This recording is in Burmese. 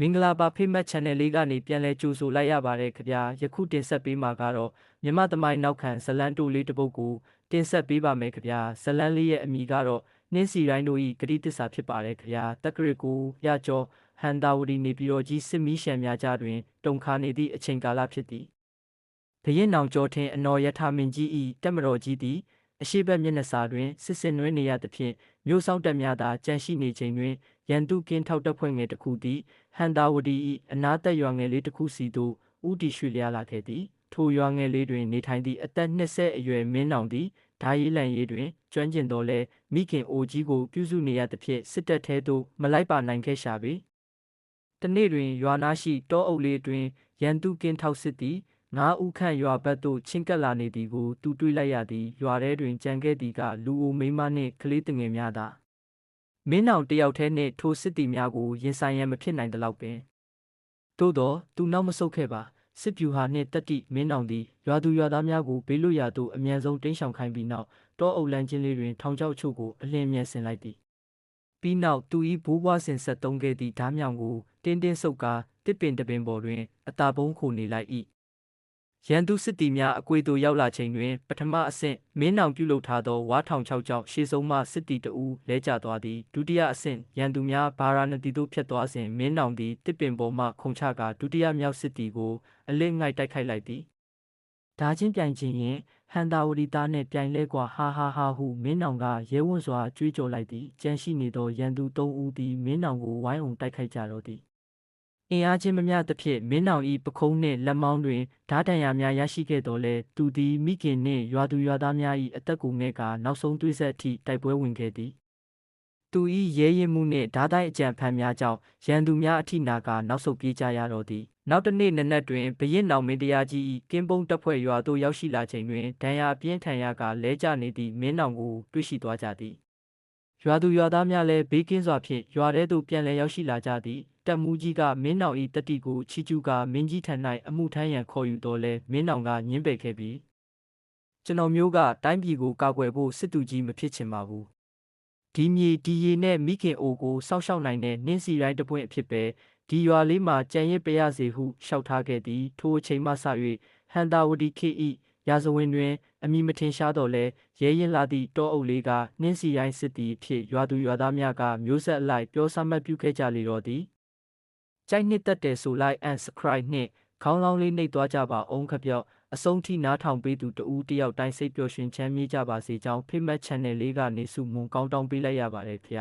မင်္ဂလာပါဖေးမတ် channel လေးကနေပြန်လဲကြိုဆိုလိုက်ရပါတယ်ခင်ဗျာယခုတင်ဆက်ပေးမှာကတော့မြမသမိုင်းနောက်ခံဇလန်းတိုလေးတစ်ပုဒ်ကိုတင်ဆက်ပေးပါမယ်ခင်ဗျာဇလန်းလေးရဲ့အမည်ကတော့နှင်းစီတိုင်းတို့၏ဂတိတစ္ဆာဖြစ်ပါတယ်ခင်ဗျာတက္ကရာကိုရကျော်ဟန်တာဝတီနေပြည်တော်ကြီးစစ်မီးရှံများကြတွင်တုံခါနေသည့်အချိန်ကာလဖြစ်သည်ဘရင်နောင်ကျော်ထင်အနော်ယထာမင်းကြီး၏တက်မတော်ကြီးသည်အရှိဘက်မျက်နှာစာတွင်စစ်စင်နွှဲနေရသဖြင့်မြို့ဆောင်တက်များသာကြန့်ရှိနေချိန်တွင်ရန်သူကင်းထောက်တပ်ဖွဲ့ငယ်တစ်ခုသည်ဟန်တာဝတီ၏အနားသက်ရွာငယ်လေးတစ်ခုစီသို့ဦးတီရွှေ့လျားလာခဲ့သည်ထိုရွာငယ်လေးတွင်နေထိုင်သည့်အသက်20အရွယ်မင်းနောင်သည်ဓာရေးလံရေးတွင်ကျွမ်းကျင်တော်လဲမိခင်အိုကြီးကိုပြုစုနေရသဖြင့်စစ်တပ်ထဲသို့မလိုက်ပါနိုင်ခဲ့ရှာပေတနေ့တွင်ရွာနာရှိတောအုပ်လေးတွင်ရန်သူကင်းထောက်စစ်သည်9ဦးခန့်ရွာဘက်သို့ချင်းကပ်လာနေသည်ကိုသူတွေ့လိုက်ရသည်ရွာထဲတွင်ကြံခဲ့သည်ကလူအိုမိန်းမနှင့်ကလေးငယ်များသာမင်းနောင်တယောက်တည်းနှင့်ထိုစစ်သည်များကိုရင်ဆိုင်ရန်မဖြစ်နိုင်သလောက်ပင်သို့သောသူနောက်မဆုတ်ခဲ့ပါစစ်ဗျူဟာနှင့်တက်တိမင်းနောင်သည်ရွာသူရွာသားများကိုဘေးလွတ်ရာသို့အမြန်ဆုံးတိမ်းရှောင်ခိုင်းပြီးနောက်တောအုပ်လန်းချင်းလေးတွင်ထောင်ချောက်ချို့ကိုအလင်းမြန်ဆင်လိုက်သည်ပြီးနောက်သူ၏ဘိုးဘွားစဉ်ဆက်သုံးခဲ့သည့်ဓားမြောင်ကိုတင်းတင်းဆုပ်ကာတစ်ပင်တပင်ပေါ်တွင်အတာပုံးခိုနေလိုက်၏ရန်သူစစ်သည်များအကွေသို့ရောက်လာချိန်တွင်ပထမအဆင့်မင်းနောင်ပြုလုပ်ထားသောဝါထောင်6ကြောင့်ရှေ့ဆုံးမှစစ်သည်တဦးလဲကျသွားသည်ဒုတိယအဆင့်ရန်သူများဗာရာဏသီသို့ဖြတ်သွားစဉ်မင်းနောင်သည်တစ်ပင်ပေါ်မှခုန်ချကာဒုတိယမြောက်စစ်သည်ကိုအလစ်ငိုက်တိုက်ခိုက်လိုက်သည်ဓာချင်းပြိုင်ခြင်းရင်ဟန်တာဝတီသားနှင့်ပြိုင်လဲကွာဟာဟာဟာဟုမင်းနောင်ကရဲဝံ့စွာကြွေးကြော်လိုက်သည်ကြမ်းရှိနေသောရန်သူ3ဦးသည်မင်းနောင်ကိုဝိုင်းအောင်တိုက်ခိုက်ကြတော့သည်အင်အားချင်းမမျှသဖြင့်မင်းနောင်၏ပခုံးနှင့်လက်မောင်းတွင်ဓားတံရာများရရှိခဲ့တော်လဲသူသည်မိခင်နှင့်ရွာသူရွာသားများ၏အသက်ကိုငဲ့ကာနောက်ဆုံးသွေးဆက်အထိတိုက်ပွဲဝင်ခဲ့သည်သူ၏ရဲရင်မှုနှင့်ဓားတိုင်းအကြံဖန်များကြောင့်ရန်သူများအထိနာကာနောက်ဆုတ်ပြေးကြရတော့သည်နောက်တစ်နေ့နနက်တွင်ဘရင်နောင်မင်းတရားကြီး၏ကင်းပုံးတပ်ဖွဲ့ရွာသို့ရောက်ရှိလာချိန်တွင်ဒဏ်ရာပြင်းထန်ရာကလဲကျနေသည့်မင်းနောင်ကိုတွေ့ရှိသွားကြသည်ရွာသူရွာသားများလည်းဘေးကင်းစွာဖြင့်ရွာထဲသို့ပြန်လည်ရောက်ရှိလာကြသည်တပ်မှူးကြီးကမင်းနောင်၏တတိကိုချီကျူးကာမင်းကြီးထံ၌အမှုထမ်းရန်ခေါ်ယူတော်လဲမင်းနောင်ကညှင်းပယ်ခဲ့ပြီးကျွန်တော်မျိုးကတိုင်းပြည်ကိုကာကွယ်ဖို့စစ်သူကြီးမဖြစ်ချင်ပါဘူးဒီမြေဒီရေနဲ့မိခင်အိုကိုစောက်ရှောက်နိုင်တဲ့နှင်းစီတိုင်းတပွင့်အဖြစ်ပဲဒီရွာလေးမှာကြံရစ်ပရစေဟုလျှောက်ထားခဲ့သည်ထိုအချိန်မှစ၍ဟန်တာဝတီခေ၏ရာဇဝင်တွင်အမိမထင်ရှားတော့လဲရဲရင်လာသည့်တောအုပ်လေးကနှင်းစီတိုင်းစစ်သည်ဖြစ်ရွာသူရွာသားများကမျိုးဆက်အလိုက်ပြောစမှတ်ပြုခဲ့ကြလေတော့သည်ကြိုက်နှစ်သက်တယ်ဆိုလိုက် and subscribe နှင့်ခေါင်းလောင်းလေးနှိပ်သွားကြပါအောင်ခပြော့အဆုံးထိနားထောင်ပေးသူတဦးတယောက်တိုင်းစိတ်ပျော်ရွှင်ချမ်းမြေ့ကြပါစေကြောင်းဖေးမတ် channel လေးကနေဆုမွန်ကောင်းတောင်းပေးလိုက်ရပါတယ်ဖေ